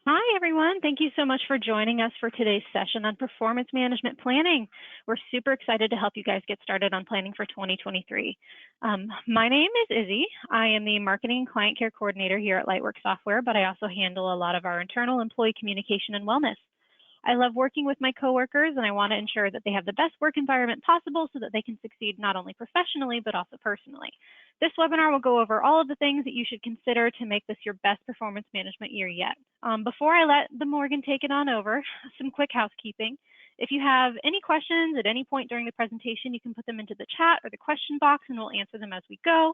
Hi, everyone. Thank you so much for joining us for today's session on performance management planning. We're super excited to help you guys get started on planning for 2023. My name is Izzy. I am the Marketing and Client Care Coordinator here at Lightwork Software, but I also handle a lot of our internal employee communication and wellness. I love working with my coworkers, and I want to ensure that they have the best work environment possible so that they can succeed not only professionally, but also personally. This webinar will go over all of the things that you should consider to make this your best performance management year yet. Before I let the Morgan take it on over, some quick housekeeping. If you have any questions at any point during the presentation, you can put them into the chat or the question box and we'll answer them as we go.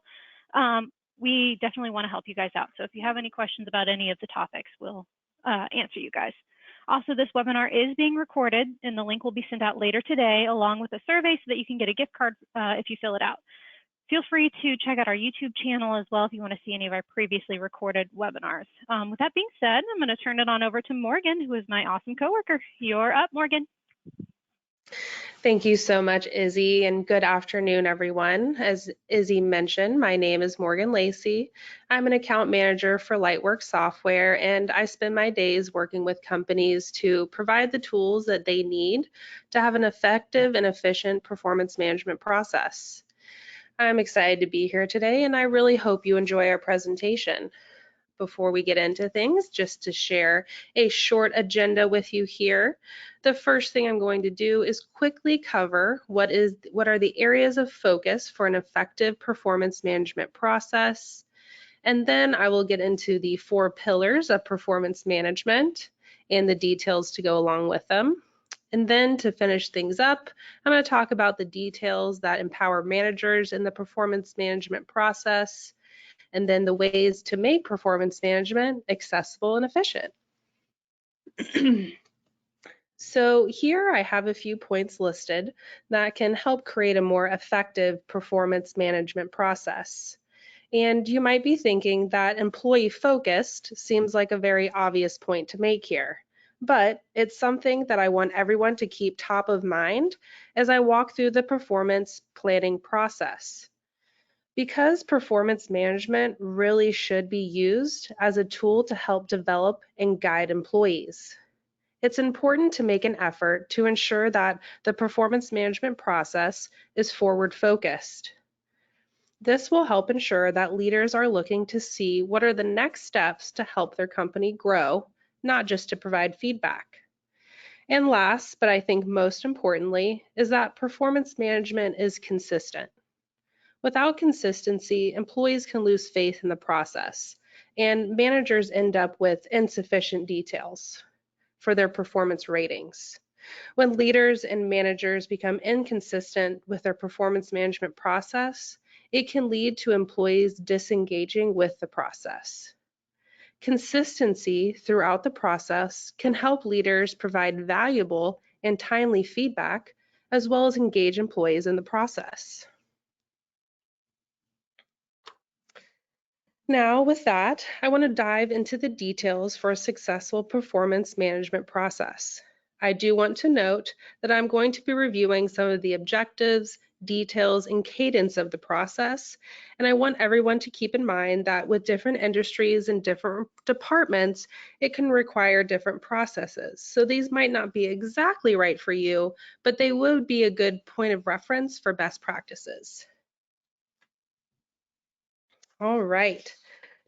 We definitely want to help you guys out. So if you have any questions about any of the topics, we'll answer you guys. Also, this webinar is being recorded and the link will be sent out later today along with a survey so that you can get a gift card if you fill it out. Feel free to check out our YouTube channel as well if you want to see any of our previously recorded webinars. With that being said, I'm going to turn it on over to Morgan, who is my awesome coworker. You're up, Morgan. Thank you so much, Izzy, and good afternoon, everyone. As Izzy mentioned, my name is Morgan Lacey. I'm an account manager for Lightwork Software, and I spend my days working with companies to provide the tools that they need to have an effective and efficient performance management process. I'm excited to be here today, and I really hope you enjoy our presentation. Before we get into things, just to share a short agenda with you here. The first thing I'm going to do is quickly cover what are the areas of focus for an effective performance management process. And then I will get into the 4 pillars of performance management and the details to go along with them. And then to finish things up, I'm going to talk about the details that empower managers in the performance management process, and then the ways to make performance management accessible and efficient. So here I have a few points listed that can help create a more effective performance management process. And you might be thinking that employee focused seems like a very obvious point to make here, but it's something that I want everyone to keep top of mind as I walk through the performance planning process. Because performance management really should be used as a tool to help develop and guide employees, it's important to make an effort to ensure that the performance management process is forward focused. This will help ensure that leaders are looking to see what are the next steps to help their company grow, not just to provide feedback. And last, but I think most importantly, is that performance management is consistent. Without consistency, employees can lose faith in the process, and managers end up with insufficient details for their performance ratings. When leaders and managers become inconsistent with their performance management process, it can lead to employees disengaging with the process. Consistency throughout the process can help leaders provide valuable and timely feedback, as well as engage employees in the process. Now, with that, I want to dive into the details for a successful performance management process. I do want to note that I'm going to be reviewing some of the objectives, details, and cadence of the process, and I want everyone to keep in mind that with different industries and different departments, it can require different processes. So these might not be exactly right for you, but they would be a good point of reference for best practices. All right.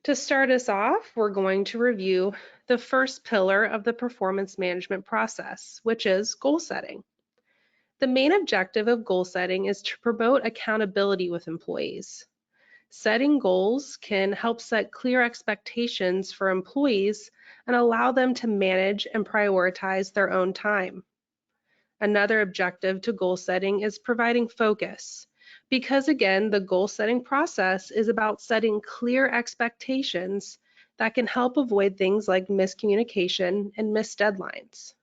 To start us off, we're going to review the first pillar of the performance management process, which is goal setting. The main objective of goal setting is to promote accountability with employees. Setting goals can help set clear expectations for employees and allow them to manage and prioritize their own time. Another objective to goal setting is providing focus, because again, the goal setting process is about setting clear expectations that can help avoid things like miscommunication and missed deadlines.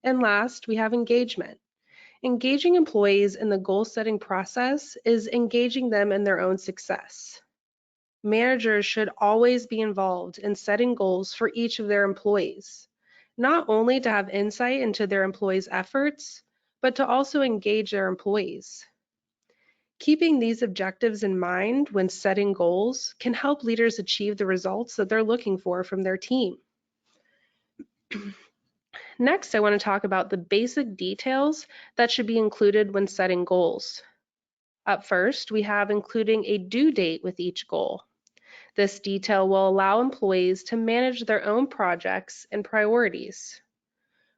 And last, we have engagement. Engaging employees in the goal setting process is engaging them in their own success. Managers should always be involved in setting goals for each of their employees, not only to have insight into their employees' efforts, but to also engage their employees. Keeping these objectives in mind when setting goals can help leaders achieve the results that they're looking for from their team. Next, I want to talk about the basic details that should be included when setting goals. Up first, we have including a due date with each goal. This detail will allow employees to manage their own projects and priorities.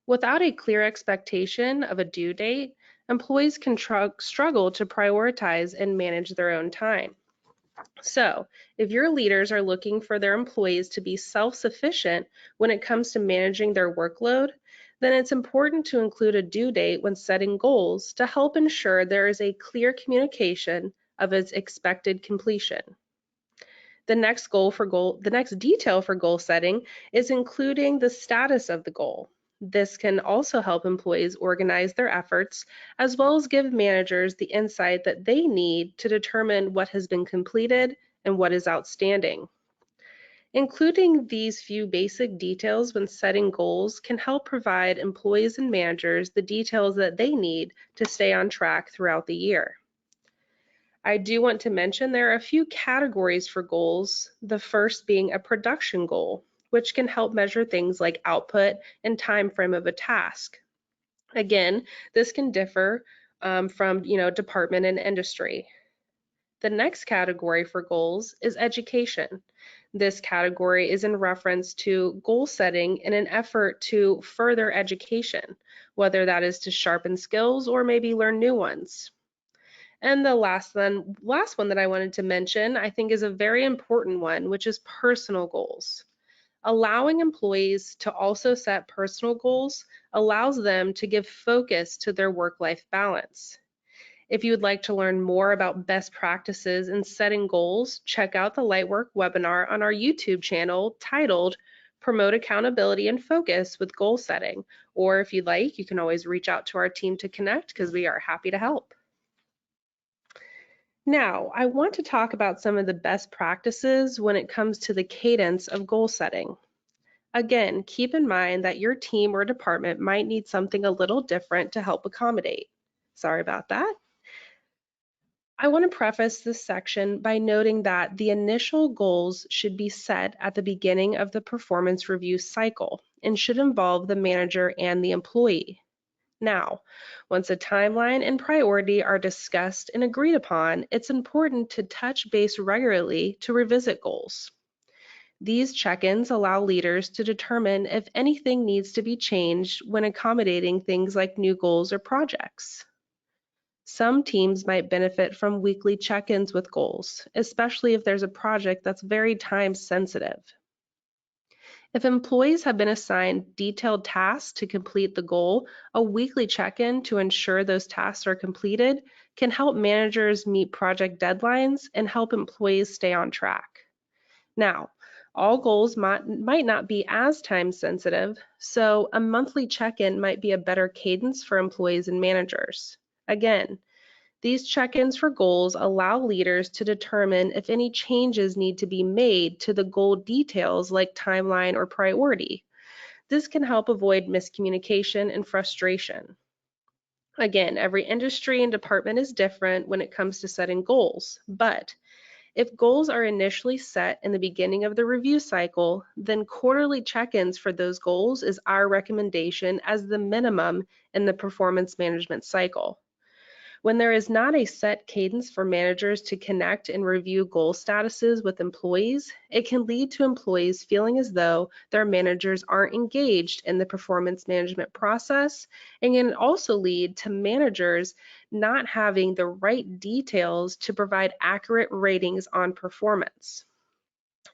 Without a clear expectation of a due date, employees can struggle to prioritize and manage their own time. So, if your leaders are looking for their employees to be self-sufficient when it comes to managing their workload, then it's important to include a due date when setting goals to help ensure there is a clear communication of its expected completion. The next detail for goal setting is including the status of the goal. This can also help employees organize their efforts, as well as give managers the insight that they need to determine what has been completed and what is outstanding. Including these few basic details when setting goals can help provide employees and managers the details that they need to stay on track throughout the year. I do want to mention there are a few categories for goals, the first being a production goal, which can help measure things like output and time frame of a task. Again, this can differ from department and industry. The next category for goals is education. This category is in reference to goal setting in an effort to further education, whether that is to sharpen skills or maybe learn new ones. And the last one that I wanted to mention, I think is a very important one, which is personal goals. Allowing employees to also set personal goals allows them to give focus to their work-life balance. If you would like to learn more about best practices in setting goals, check out the Lightwork webinar on our YouTube channel titled Promote Accountability and Focus with Goal Setting. Or if you'd like, you can always reach out to our team to connect because we are happy to help. Now, I want to talk about some of the best practices when it comes to the cadence of goal setting. Again, keep in mind that your team or department might need something a little different to help accommodate. Sorry about that. I want to preface this section by noting that the initial goals should be set at the beginning of the performance review cycle and should involve the manager and the employee. Now, once a timeline and priority are discussed and agreed upon, it's important to touch base regularly to revisit goals. These check-ins allow leaders to determine if anything needs to be changed when accommodating things like new goals or projects. Some teams might benefit from weekly check-ins with goals, especially if there's a project that's very time sensitive. If employees have been assigned detailed tasks to complete the goal, a weekly check-in to ensure those tasks are completed can help managers meet project deadlines and help employees stay on track. Now, all goals might not be as time sensitive, so a monthly check-in might be a better cadence for employees and managers. Again, these check-ins for goals allow leaders to determine if any changes need to be made to the goal details like timeline or priority. This can help avoid miscommunication and frustration. Again, every industry and department is different when it comes to setting goals, but if goals are initially set in the beginning of the review cycle, then quarterly check-ins for those goals is our recommendation as the minimum in the performance management cycle. When there is not a set cadence for managers to connect and review goal statuses with employees, it can lead to employees feeling as though their managers aren't engaged in the performance management process, and can also lead to managers not having the right details to provide accurate ratings on performance.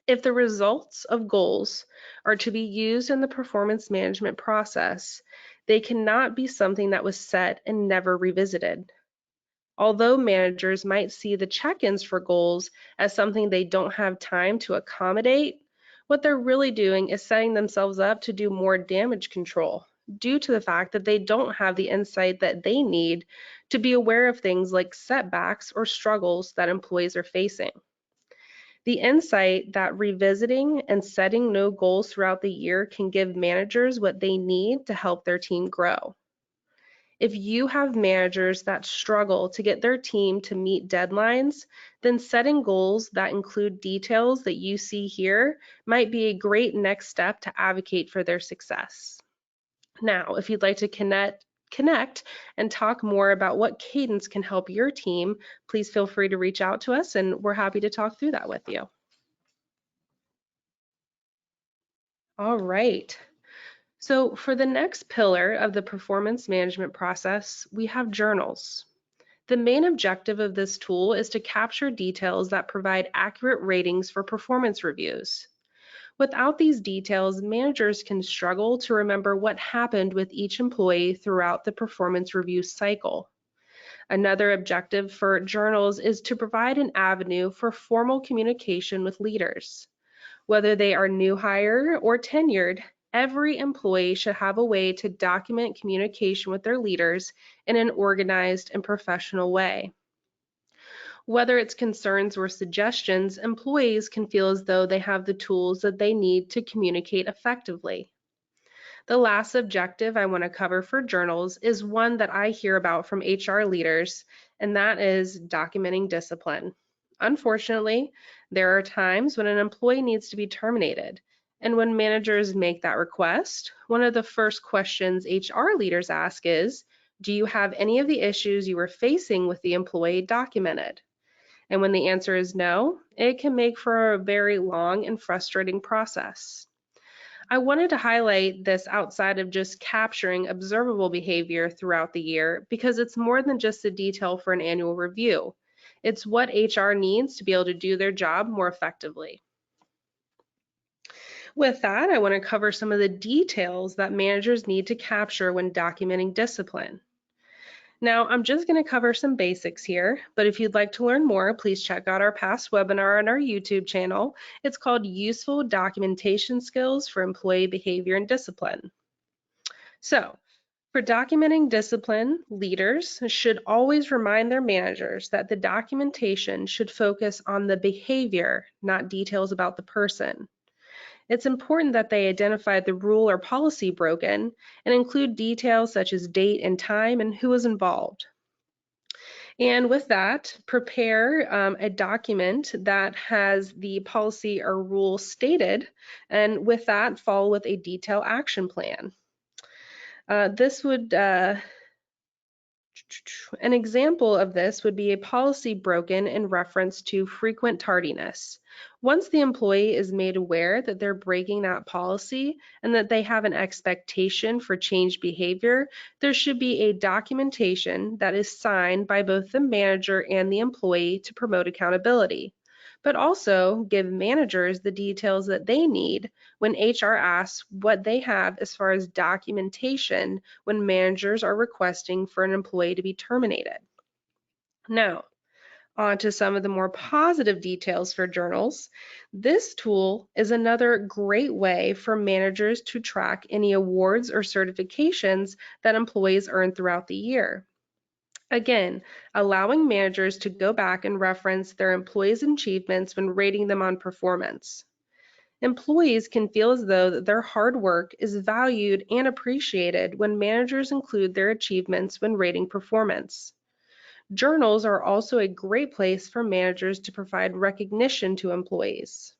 If the results of goals are to be used in the performance management process, they cannot be something that was set and never revisited. Although managers might see the check-ins for goals as something they don't have time to accommodate, what they're really doing is setting themselves up to do more damage control due to the fact that they don't have the insight that they need to be aware of things like setbacks or struggles that employees are facing. The insight that revisiting and setting new goals throughout the year can give managers what they need to help their team grow. If you have managers that struggle to get their team to meet deadlines, then setting goals that include details that you see here might be a great next step to advocate for their success. Now, if you'd like to connect and talk more about what Cadence can help your team, please feel free to reach out to us and we're happy to talk through that with you. All right. So for the next pillar of the performance management process, we have journals. The main objective of this tool is to capture details that provide accurate ratings for performance reviews. Without these details, managers can struggle to remember what happened with each employee throughout the performance review cycle. Another objective for journals is to provide an avenue for formal communication with leaders. Whether they are new hire or tenured, every employee should have a way to document communication with their leaders in an organized and professional way. Whether it's concerns or suggestions, employees can feel as though they have the tools that they need to communicate effectively. The last objective I want to cover for journals is one that I hear about from HR leaders, and that is documenting discipline. Unfortunately, there are times when an employee needs to be terminated, and when managers make that request, one of the first questions HR leaders ask is, do you have any of the issues you were facing with the employee documented? And when the answer is no, it can make for a very long and frustrating process. I wanted to highlight this outside of just capturing observable behavior throughout the year because it's more than just a detail for an annual review. It's what HR needs to be able to do their job more effectively. With that, I want to cover some of the details that managers need to capture when documenting discipline. Now, I'm just going to cover some basics here, but if you'd like to learn more, please check out our past webinar on our YouTube channel. It's called Useful Documentation Skills for Employee Behavior and Discipline. So, for documenting discipline, leaders should always remind their managers that the documentation should focus on the behavior, not details about the person. It's important that they identify the rule or policy broken and include details such as date and time and who was involved. And with that, prepare a document that has the policy or rule stated, and with that, follow with a detailed action plan. An example of this would be a policy broken in reference to frequent tardiness. Once the employee is made aware that they're breaking that policy and that they have an expectation for changed behavior, there should be a documentation that is signed by both the manager and the employee to promote accountability, but also give managers the details that they need when HR asks what they have as far as documentation when managers are requesting for an employee to be terminated. Now, on to some of the more positive details for journals. This tool is another great way for managers to track any awards or certifications that employees earn throughout the year. Again, allowing managers to go back and reference their employees' achievements when rating them on performance. Employees can feel as though that their hard work is valued and appreciated when managers include their achievements when rating performance. Journals are also a great place for managers to provide recognition to employees.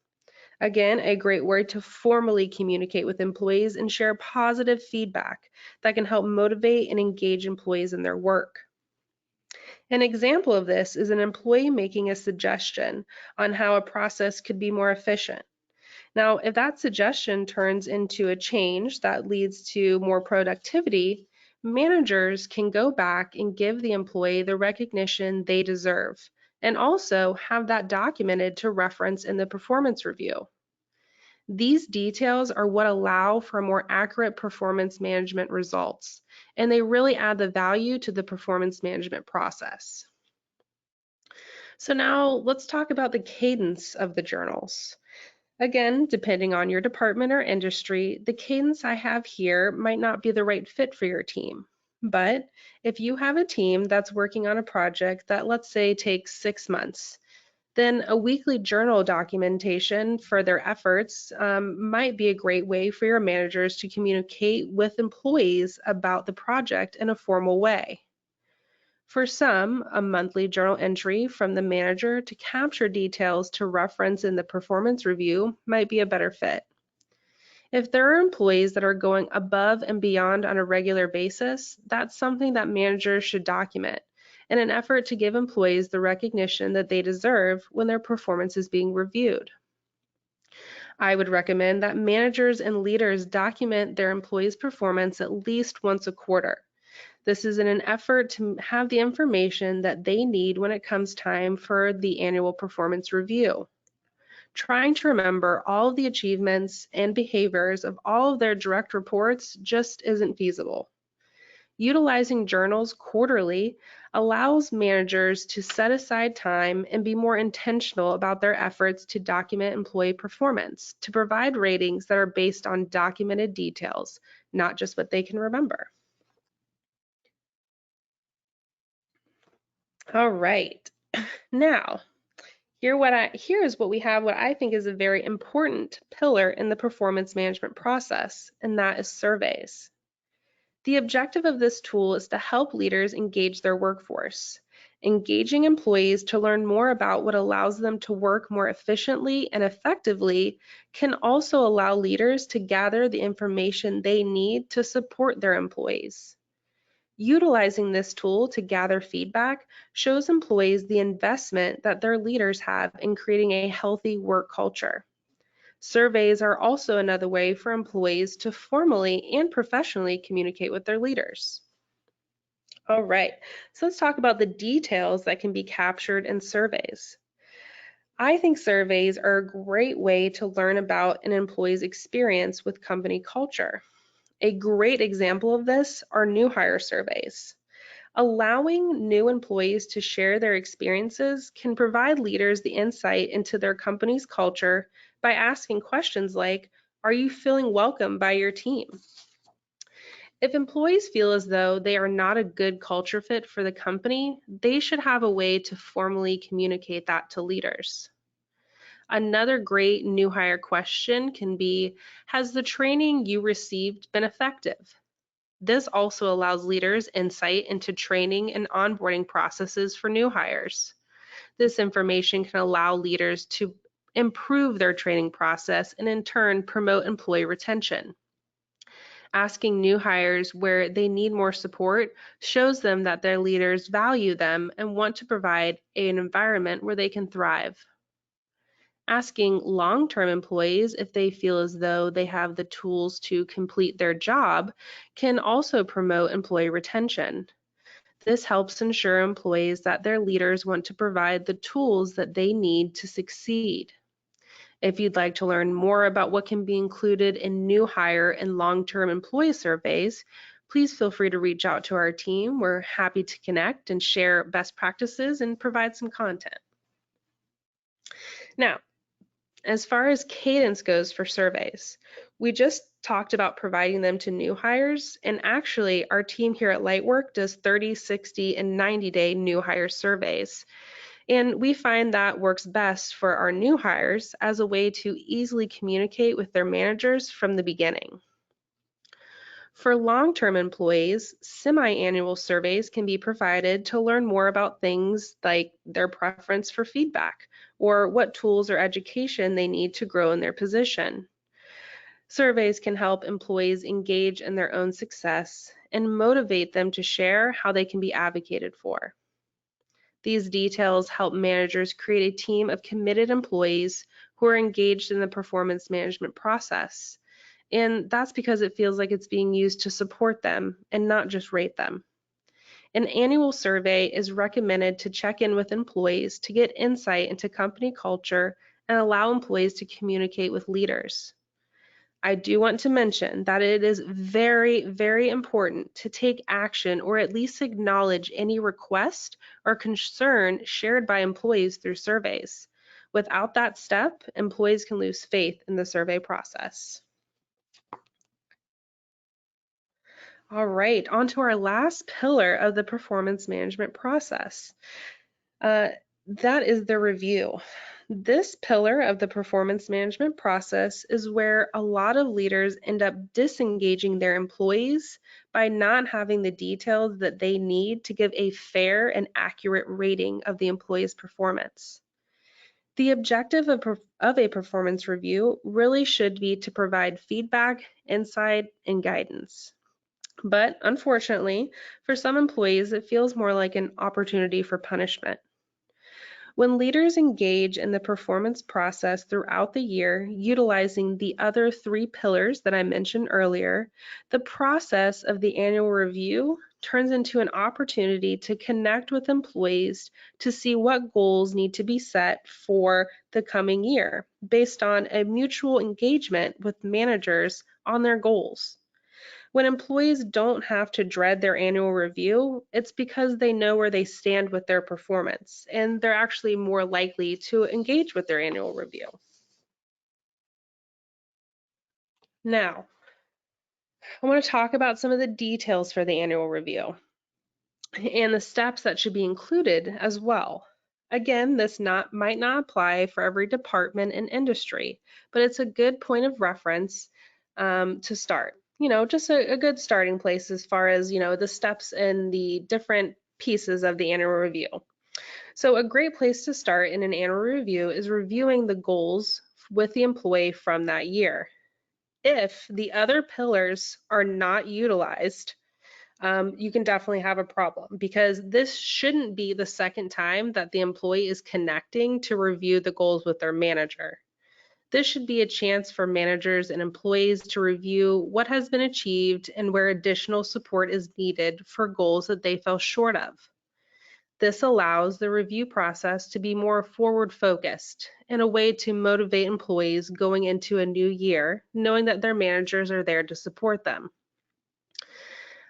Again, a great way to formally communicate with employees and share positive feedback that can help motivate and engage employees in their work. An example of this is an employee making a suggestion on how a process could be more efficient. Now, if that suggestion turns into a change that leads to more productivity, managers can go back and give the employee the recognition they deserve, and also have that documented to reference in the performance review. These details are what allow for more accurate performance management results, and they really add the value to the performance management process. So now let's talk about the cadence of the journals. Again, depending on your department or industry, the cadence I have here might not be the right fit for your team. But if you have a team that's working on a project that, let's say, takes 6 months, Then a weekly journal documentation for their efforts might be a great way for your managers to communicate with employees about the project in a formal way. For some, a monthly journal entry from the manager to capture details to reference in the performance review might be a better fit. If there are employees that are going above and beyond on a regular basis, that's something that managers should document in an effort to give employees the recognition that they deserve when their performance is being reviewed. I would recommend that managers and leaders document their employees' performance at least once a quarter. This is in an effort to have the information that they need when it comes time for the annual performance review. Trying to remember all of the achievements and behaviors of all of their direct reports just isn't feasible. Utilizing journals quarterly allows managers to set aside time and be more intentional about their efforts to document employee performance, to provide ratings that are based on documented details, not just what they can remember. All right, now here's what we have, what I think is a very important pillar in the performance management process, and that is surveys. The objective of this tool is to help leaders engage their workforce. Engaging employees to learn more about what allows them to work more efficiently and effectively can also allow leaders to gather the information they need to support their employees. Utilizing this tool to gather feedback shows employees the investment that their leaders have in creating a healthy work culture. Surveys are also another way for employees to formally and professionally communicate with their leaders. All right, so let's talk about the details that can be captured in surveys. I think surveys are a great way to learn about an employee's experience with company culture. A great example of this are new hire surveys. Allowing new employees to share their experiences can provide leaders the insight into their company's culture by asking questions like, are you feeling welcome by your team? If employees feel as though they are not a good culture fit for the company, they should have a way to formally communicate that to leaders. Another great new hire question can be, has the training you received been effective? This also allows leaders insight into training and onboarding processes for new hires. This information can allow leaders to improve their training process and in turn promote employee retention. Asking new hires where they need more support shows them that their leaders value them and want to provide an environment where they can thrive. Asking long-term employees if they feel as though they have the tools to complete their job can also promote employee retention. This helps ensure employees that their leaders want to provide the tools that they need to succeed. If you'd like to learn more about what can be included in new hire and long-term employee surveys, please feel free to reach out to our team. We're happy to connect and share best practices and provide some content. Now, as far as cadence goes for surveys, we just talked about providing them to new hires, and actually our team here at Lightwork does 30, 60, and 90-day new hire surveys. And we find that works best for our new hires as a way to easily communicate with their managers from the beginning. For long-term employees, semi-annual surveys can be provided to learn more about things like their preference for feedback or what tools or education they need to grow in their position. Surveys can help employees engage in their own success and motivate them to share how they can be advocated for. These details help managers create a team of committed employees who are engaged in the performance management process. And that's because it feels like it's being used to support them and not just rate them. An annual survey is recommended to check in with employees to get insight into company culture and allow employees to communicate with leaders. I do want to mention that it is very, very important to take action or at least acknowledge any request or concern shared by employees through surveys. Without that step, employees can lose faith in the survey process. All right, on to our last pillar of the performance management process. that is the review. This pillar of the performance management process is where a lot of leaders end up disengaging their employees by not having the details that they need to give a fair and accurate rating of the employee's performance. The objective of a performance review really should be to provide feedback, insight, and guidance. But unfortunately, for some employees, it feels more like an opportunity for punishment. When leaders engage in the performance process throughout the year, utilizing the other three pillars that I mentioned earlier, the process of the annual review turns into an opportunity to connect with employees to see what goals need to be set for the coming year based on a mutual engagement with managers on their goals. When employees don't have to dread their annual review, it's because they know where they stand with their performance, and they're actually more likely to engage with their annual review. Now, I want to talk about some of the details for the annual review and the steps that should be included as well. Again, this might not apply for every department and industry, but it's a good point of reference to start. Just a good starting place as far as, the steps and the different pieces of the annual review. So a great place to start in an annual review is reviewing the goals with the employee from that year. If the other pillars are not utilized, you can definitely have a problem because this shouldn't be the second time that the employee is connecting to review the goals with their manager. This should be a chance for managers and employees to review what has been achieved and where additional support is needed for goals that they fell short of. This allows the review process to be more forward focused and a way to motivate employees going into a new year, knowing that their managers are there to support them.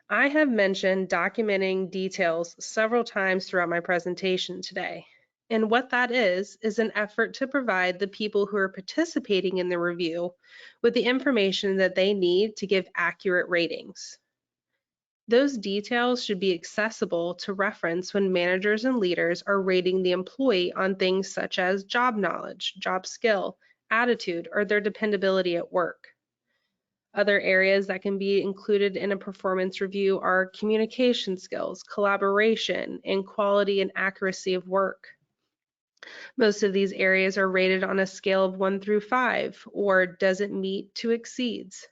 I have mentioned documenting details several times throughout my presentation today. And what that is an effort to provide the people who are participating in the review with the information that they need to give accurate ratings. Those details should be accessible to reference when managers and leaders are rating the employee on things such as job knowledge, job skill, attitude, or their dependability at work. Other areas that can be included in a performance review are communication skills, collaboration, and quality and accuracy of work. Most of these areas are rated on a scale of 1 through 5, or doesn't meet to exceeds.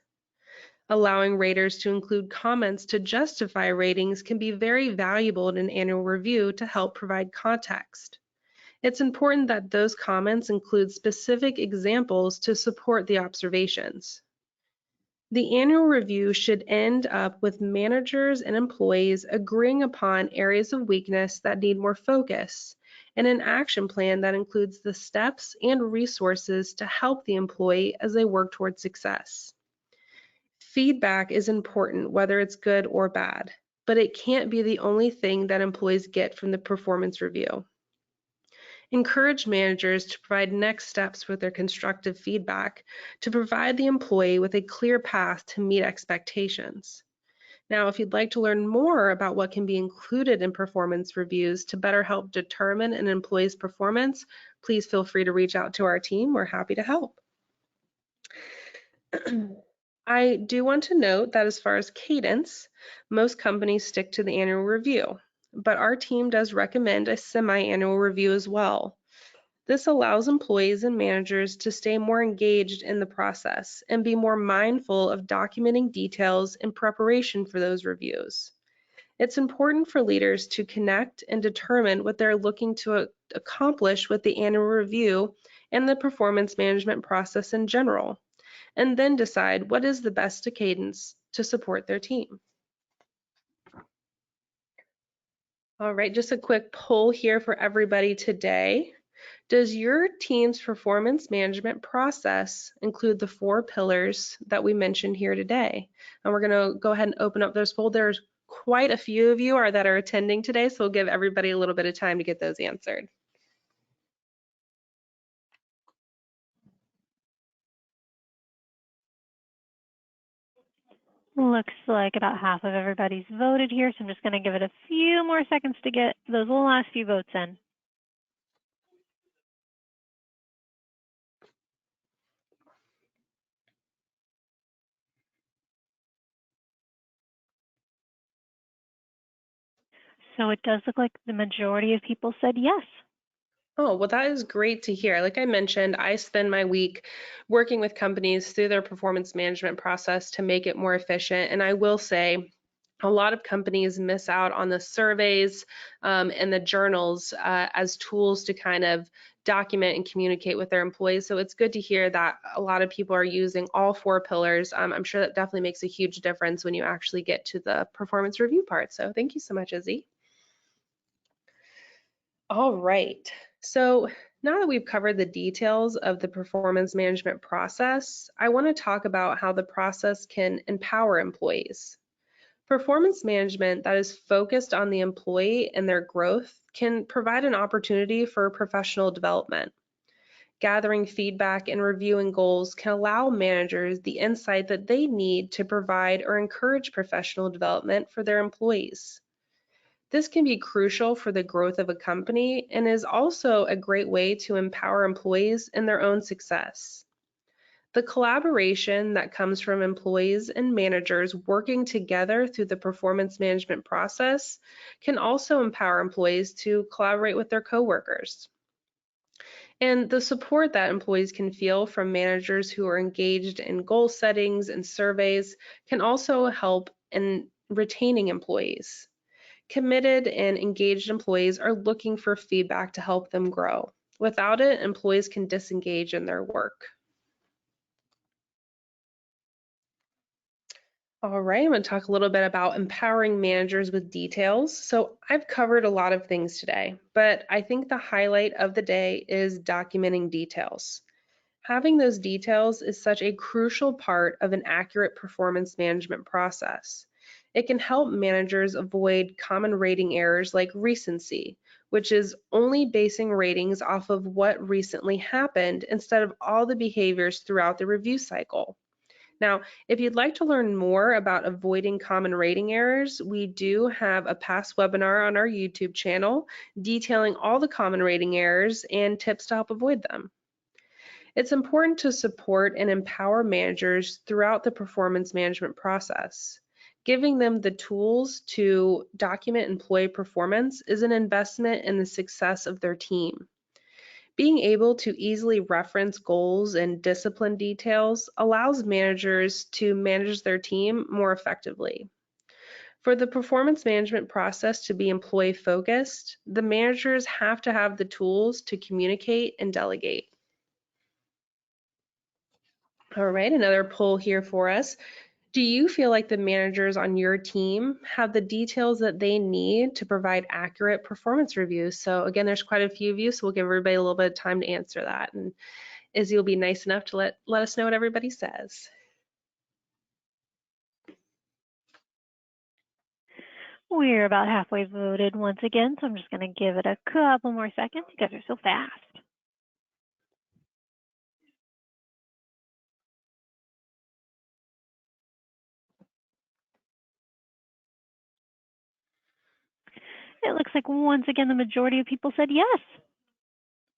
Allowing raters to include comments to justify ratings can be very valuable in an annual review to help provide context. It's important that those comments include specific examples to support the observations. The annual review should end up with managers and employees agreeing upon areas of weakness that need more focus, and an action plan that includes the steps and resources to help the employee as they work towards success. Feedback is important, whether it's good or bad, but it can't be the only thing that employees get from the performance review. Encourage managers to provide next steps with their constructive feedback to provide the employee with a clear path to meet expectations. Now, if you'd like to learn more about what can be included in performance reviews to better help determine an employee's performance, please feel free to reach out to our team. We're happy to help. I do want to note that as far as cadence, most companies stick to the annual review, but our team does recommend a semi-annual review as well. This allows employees and managers to stay more engaged in the process and be more mindful of documenting details in preparation for those reviews. It's important for leaders to connect and determine what they're looking to accomplish with the annual review and the performance management process in general, and then decide what is the best cadence to support their team. All right, just a quick poll here for everybody today. Does your team's performance management process include the 4 pillars that we mentioned here today? And we're going to go ahead and open up those polls. There's quite a few of you that are attending today, so we'll give everybody a little bit of time to get those answered. Looks like about half of everybody's voted here, so I'm just going to give it a few more seconds to get those last few votes in. So it does look like the majority of people said yes. Oh, well, that is great to hear. Like I mentioned, I spend my week working with companies through their performance management process to make it more efficient. And I will say, a lot of companies miss out on the surveys and the journals as tools to kind of document and communicate with their employees. So it's good to hear that a lot of people are using all 4 pillars. I'm sure that definitely makes a huge difference when you actually get to the performance review part. So thank you so much, Izzy. All right. So now that we've covered the details of the performance management process, I want to talk about how the process can empower employees. Performance management that is focused on the employee and their growth can provide an opportunity for professional development. Gathering feedback and reviewing goals can allow managers the insight that they need to provide or encourage professional development for their employees. This can be crucial for the growth of a company and is also a great way to empower employees in their own success. The collaboration that comes from employees and managers working together through the performance management process can also empower employees to collaborate with their coworkers. And the support that employees can feel from managers who are engaged in goal settings and surveys can also help in retaining employees. Committed and engaged employees are looking for feedback to help them grow. Without it, employees can disengage in their work. All right, I'm going to talk a little bit about empowering managers with details. So I've covered a lot of things today, but I think the highlight of the day is documenting details. Having those details is such a crucial part of an accurate performance management process. It can help managers avoid common rating errors like recency, which is only basing ratings off of what recently happened instead of all the behaviors throughout the review cycle. Now, if you'd like to learn more about avoiding common rating errors, we do have a past webinar on our YouTube channel detailing all the common rating errors and tips to help avoid them. It's important to support and empower managers throughout the performance management process. Giving them the tools to document employee performance is an investment in the success of their team. Being able to easily reference goals and discipline details allows managers to manage their team more effectively. For the performance management process to be employee focused, the managers have to have the tools to communicate and delegate. All right, another poll here for us. Do you feel like the managers on your team have the details that they need to provide accurate performance reviews? So again, there's quite a few of you, so we'll give everybody a little bit of time to answer that. And Izzy will be nice enough to let us know what everybody says. We're about halfway voted once again, so I'm just going to give it a couple more seconds. You guys are so fast. It looks like once again the majority of people said yes.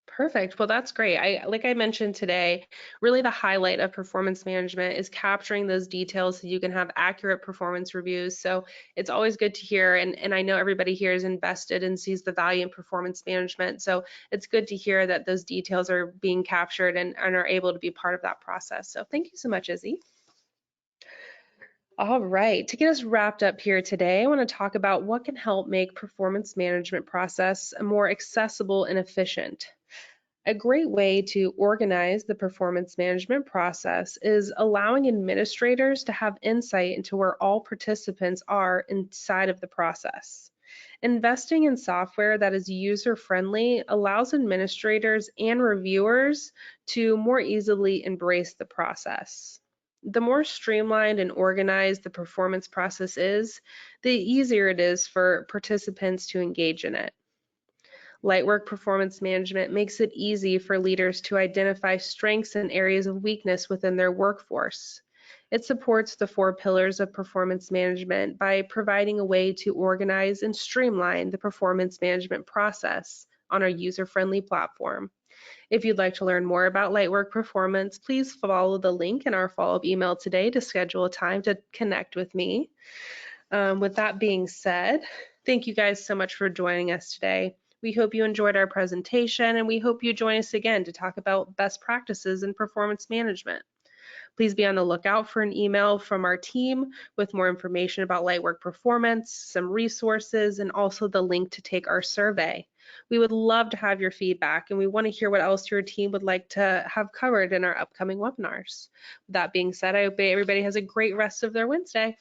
Perfect. Well, that's great. Like I mentioned today, really the highlight of performance management is capturing those details so you can have accurate performance reviews. So it's always good to hear, and I know everybody here is invested and sees the value in performance management. So it's good to hear that those details are being captured and are able to be part of that process. So thank you so much, Izzy. All right, to get us wrapped up here today, I want to talk about what can help make performance management process more accessible and efficient. A great way to organize the performance management process is allowing administrators to have insight into where all participants are inside of the process. Investing in software that is user-friendly allows administrators and reviewers to more easily embrace the process. The more streamlined and organized the performance process is, the easier it is for participants to engage in it. Lightwork performance management makes it easy for leaders to identify strengths and areas of weakness within their workforce. It supports the 4 pillars of performance management by providing a way to organize and streamline the performance management process on our user-friendly platform. If you'd like to learn more about Lightwork Performance, please follow the link in our follow-up email today to schedule a time to connect with me. With that being said, Thank you guys so much for joining us today. We hope you enjoyed our presentation, and we hope you join us again to talk about best practices in performance management. Please be on the lookout for an email from our team with more information about Lightwork performance, some resources, and also the link to take our survey. We would love to have your feedback, and we want to hear what else your team would like to have covered in our upcoming webinars. With that being said, I hope everybody has a great rest of their Wednesday.